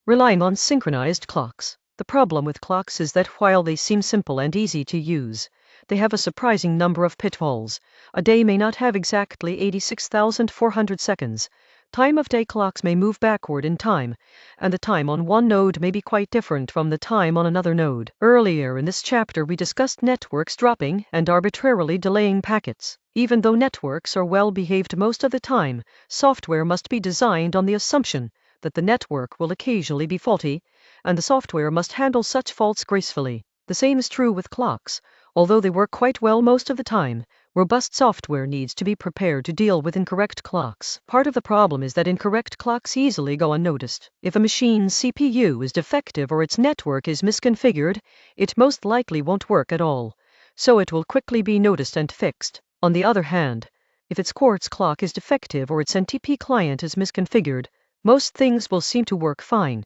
Relying on synchronized clocks. The problem with clocks is that while they seem simple and easy to use, they have a surprising number of pitfalls. A day may not have exactly 86,400 seconds. Time of day clocks may move backward in time, and the time on one node may be quite different from the time on another node. Earlier in this chapter we discussed networks dropping and arbitrarily delaying packets. Even though networks are well behaved most of the time, software must be designed on the assumption that the network will occasionally be faulty, and the software must handle such faults gracefully. The same is true with clocks. Although they work quite well most of the time, robust software needs to be prepared to deal with incorrect clocks. Part of the problem is that incorrect clocks easily go unnoticed. If a machine's CPU is defective or its network is misconfigured, it most likely won't work at all, so it will quickly be noticed and fixed. On the other hand, if its quartz clock is defective or its NTP client is misconfigured, most things will seem to work fine,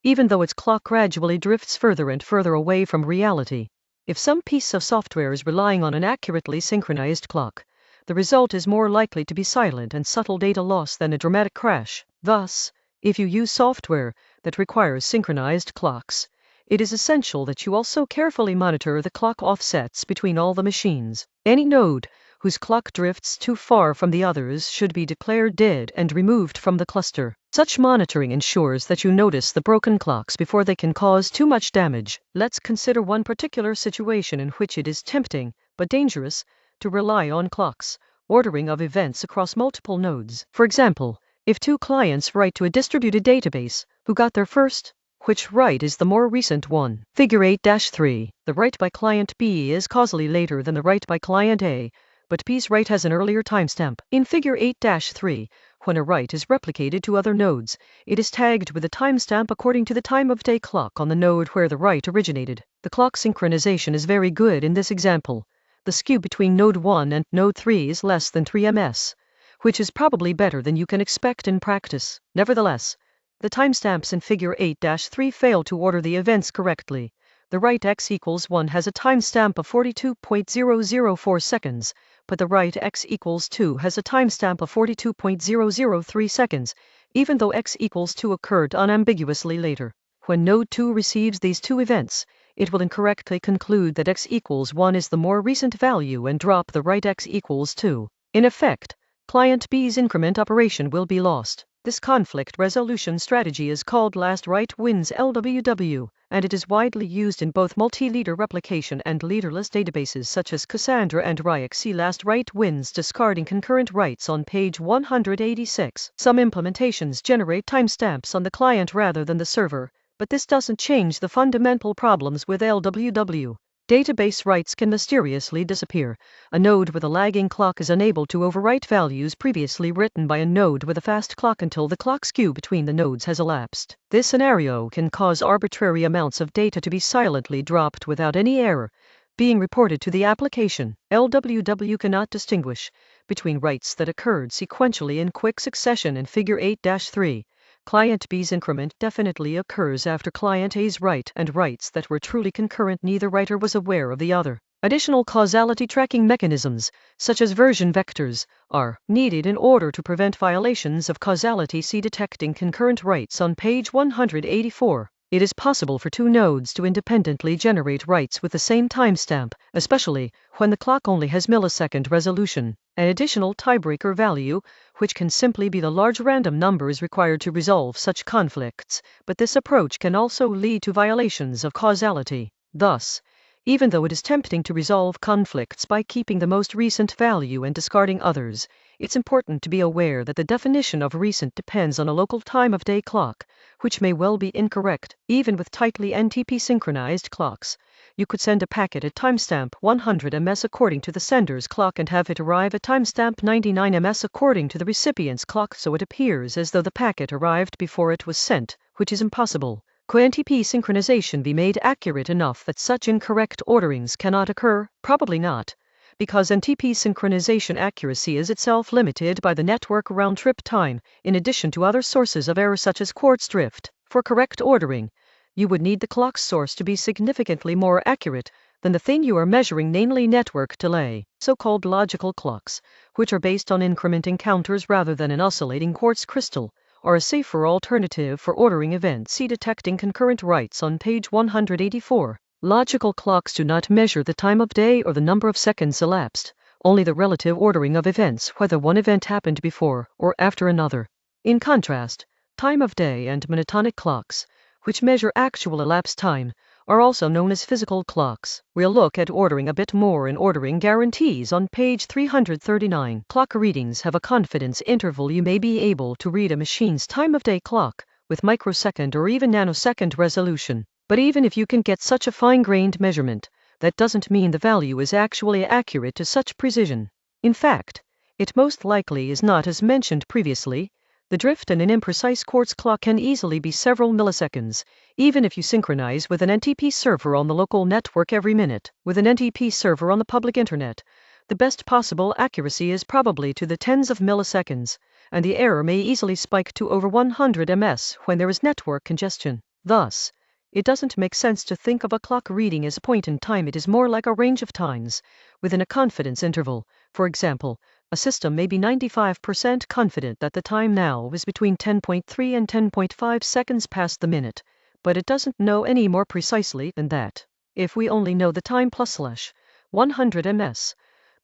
even though its clock gradually drifts further and further away from reality. If some piece of software is relying on an accurately synchronized clock, the result is more likely to be silent and subtle data loss than a dramatic crash. Thus, if you use software that requires synchronized clocks, it is essential that you also carefully monitor the clock offsets between all the machines. Any node whose clock drifts too far from the others should be declared dead and removed from the cluster. Such monitoring ensures that you notice the broken clocks before they can cause too much damage. Let's consider one particular situation in which it is tempting, but dangerous, to rely on clocks ordering of events across multiple nodes. For example, if two clients write to a distributed database, who got there first? Which write is the more recent one? Figure 8-3. The write by client B is causally later than the write by client A, but B's write has an earlier timestamp. In Figure 8-3, when a write is replicated to other nodes, it is tagged with a timestamp according to the time of day clock on the node where the write originated. The clock synchronization is very good in this example. The skew between node 1 and node 3 is less than 3 ms, which is probably better than you can expect in practice. Nevertheless, the timestamps in Figure 8-3 fail to order the events correctly. The write x equals 1 has a timestamp of 42.004 seconds, but the write x equals 2 has a timestamp of 42.003 seconds, even though x equals 2 occurred unambiguously later. When node 2 receives these two events, it will incorrectly conclude that x equals 1 is the more recent value and drop the write x equals 2. In effect, client B's increment operation will be lost. This conflict resolution strategy is called last write wins (LWW), and it is widely used in both multi-leader replication and leaderless databases such as Cassandra and Ryuk. See last write wins discarding concurrent writes on page 186. Some implementations generate timestamps on the client rather than the server, but this doesn't change the fundamental problems with LWW. Database writes can mysteriously disappear. A node with a lagging clock is unable to overwrite values previously written by a node with a fast clock until the clock skew between the nodes has elapsed. This scenario can cause arbitrary amounts of data to be silently dropped without any error being reported to the application. LWW cannot distinguish between writes that occurred sequentially in quick succession in Figure 8-3. Client B's increment definitely occurs after client A's write, and writes that were truly concurrent neither writer was aware of the other. Additional causality tracking mechanisms, such as version vectors, are needed in order to prevent violations of causality. See detecting concurrent writes on page 184. It is possible for two nodes to independently generate writes with the same timestamp, especially when the clock only has millisecond resolution. An additional tiebreaker value, which can simply be the large random number, is required to resolve such conflicts, but this approach can also lead to violations of causality. Thus, even though it is tempting to resolve conflicts by keeping the most recent value and discarding others, it's important to be aware that the definition of recent depends on a local time of day clock, which may well be incorrect. Even with tightly NTP synchronized clocks, you could send a packet at timestamp 100 ms according to the sender's clock and have it arrive at timestamp 99 ms according to the recipient's clock, so it appears as though the packet arrived before it was sent, which is impossible. Could NTP synchronization be made accurate enough that such incorrect orderings cannot occur? Probably not, because NTP synchronization accuracy is itself limited by the network round-trip time, in addition to other sources of error such as quartz drift. For correct ordering, you would need the clock source to be significantly more accurate than the thing you are measuring, namely network delay. So-called logical clocks, which are based on incrementing counters rather than an oscillating quartz crystal, are a safer alternative for ordering events. See detecting concurrent writes on page 184. Logical clocks do not measure the time of day or the number of seconds elapsed, only the relative ordering of events, whether one event happened before or after another. In contrast, time of day and monotonic clocks, which measure actual elapsed time, are also known as physical clocks. We'll look at ordering a bit more in ordering guarantees on page 339. Clock readings have a confidence interval. You may be able to read a machine's time of day clock with microsecond or even nanosecond resolution. But even if you can get such a fine-grained measurement, that doesn't mean the value is actually accurate to such precision. In fact, it most likely is not. As mentioned previously, the drift in an imprecise quartz clock can easily be several milliseconds, even if you synchronize with an NTP server on the local network every minute. With an NTP server on the public internet, the best possible accuracy is probably to the tens of milliseconds, and the error may easily spike to over 100 ms when there is network congestion. Thus, it doesn't make sense to think of a clock reading as a point in time. It is more like a range of times within a confidence interval. For example, a system may be 95% confident that the time now is between 10.3 and 10.5 seconds past the minute, but it doesn't know any more precisely than that. If we only know the time plus /100 ms,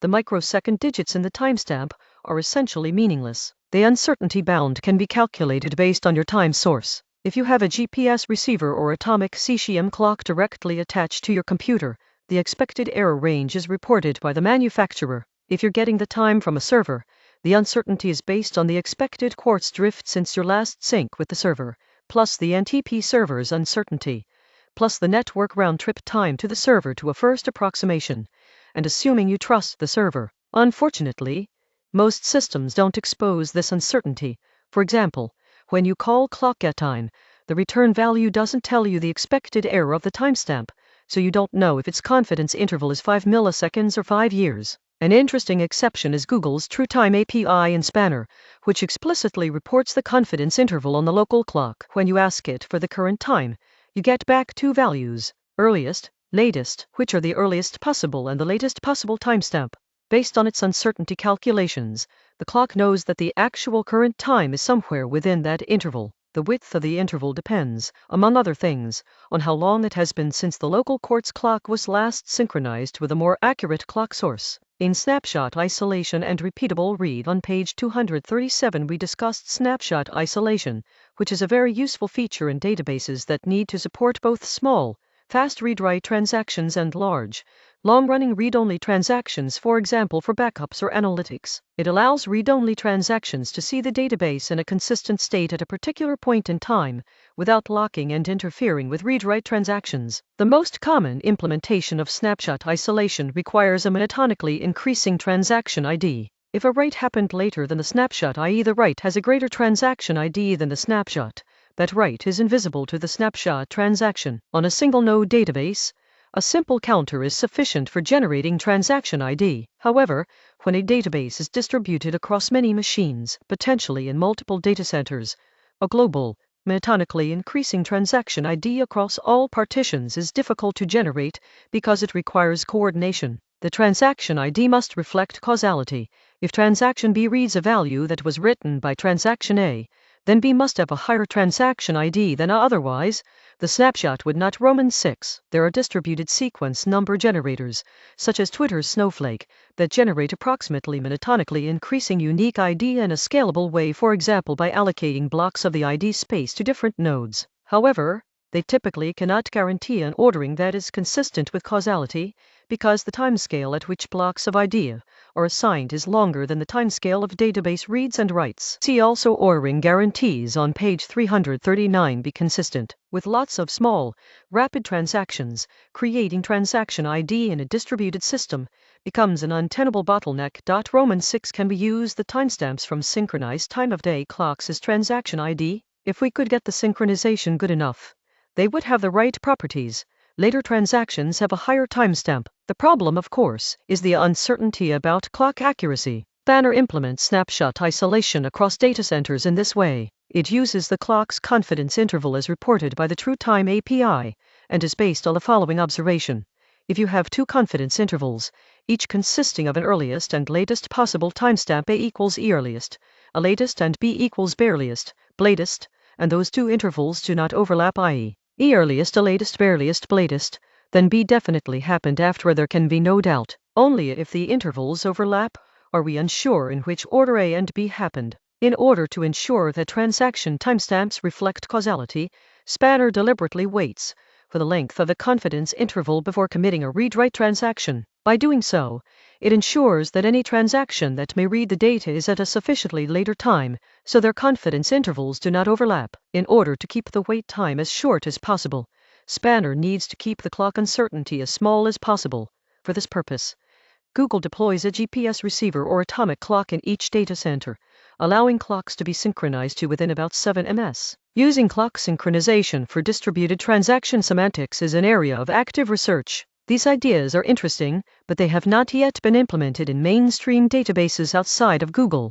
the microsecond digits in the timestamp are essentially meaningless. The uncertainty bound can be calculated based on your time source. If you have a GPS receiver or atomic cesium clock directly attached to your computer, the expected error range is reported by the manufacturer. If you're getting the time from a server, the uncertainty is based on the expected quartz drift since your last sync with the server, plus the NTP server's uncertainty, plus the network round-trip time to the server to a first approximation, and assuming you trust the server. Unfortunately, most systems don't expose this uncertainty. For example, when you call clock@time, the return value doesn't tell you the expected error of the timestamp, so you don't know if its confidence interval is 5 milliseconds or 5 years. An interesting exception is Google's TrueTime API in Spanner, which explicitly reports the confidence interval on the local clock. When you ask it for the current time, you get back two values: earliest, latest, which are the earliest possible and the latest possible timestamp. Based on its uncertainty calculations, the clock knows that the actual current time is somewhere within that interval. The width of the interval depends, among other things, on how long it has been since the local quartz clock was last synchronized with a more accurate clock source. In Snapshot Isolation and Repeatable Read on page 237 we discussed snapshot isolation, which is a very useful feature in databases that need to support both small, fast read-write transactions and large, long-running read-only transactions, for example for backups or analytics. It allows read-only transactions to see the database in a consistent state at a particular point in time, without locking and interfering with read-write transactions. The most common implementation of snapshot isolation requires a monotonically increasing transaction ID. If a write happened later than the snapshot, i.e. the write has a greater transaction ID than the snapshot, that write is invisible to the snapshot transaction. On a single-node database, a simple counter is sufficient for generating transaction ID. However, when a database is distributed across many machines, potentially in multiple data centers, a global, monotonically increasing transaction ID across all partitions is difficult to generate because it requires coordination. The transaction ID must reflect causality. If transaction B reads a value that was written by transaction A, then B must have a higher transaction ID than A, otherwise, the snapshot would not. Roman 6. There are distributed sequence number generators, such as Twitter's Snowflake, that generate approximately monotonically increasing unique ID in a scalable way, for example by allocating blocks of the ID space to different nodes. However, they typically cannot guarantee an ordering that is consistent with causality, because the timescale at which blocks of ID are assigned is longer than the timescale of database reads and writes. See also ordering guarantees on page 339. Be consistent. With lots of small, rapid transactions, creating transaction ID in a distributed system becomes an untenable bottleneck. Roman 6. Can we use the timestamps from synchronized time of day clocks as transaction ID? If we could get the synchronization good enough, they would have the right properties. Later transactions have a higher timestamp. The problem, of course, is the uncertainty about clock accuracy. Spanner implements snapshot isolation across data centers in this way. It uses the clock's confidence interval as reported by the TrueTime API, and is based on the following observation. If you have two confidence intervals, each consisting of an earliest and latest possible timestamp A equals E earliest, a latest and B equals bareliest, latest, and those two intervals do not overlap, i.e., E earliest, a latest, bareliest, latest, then B definitely happened after. There can be no doubt. Only if the intervals overlap are we unsure in which order A and B happened. In order to ensure that transaction timestamps reflect causality, Spanner deliberately waits for the length of the confidence interval before committing a read-write transaction. By doing so, it ensures that any transaction that may read the data is at a sufficiently later time, so their confidence intervals do not overlap. In order to keep the wait time as short as possible, Spanner needs to keep the clock uncertainty as small as possible. For this purpose, Google deploys a GPS receiver or atomic clock in each data center, allowing clocks to be synchronized to within about 7 ms. Using clock synchronization for distributed transaction semantics is an area of active research. These ideas are interesting, but they have not yet been implemented in mainstream databases outside of Google.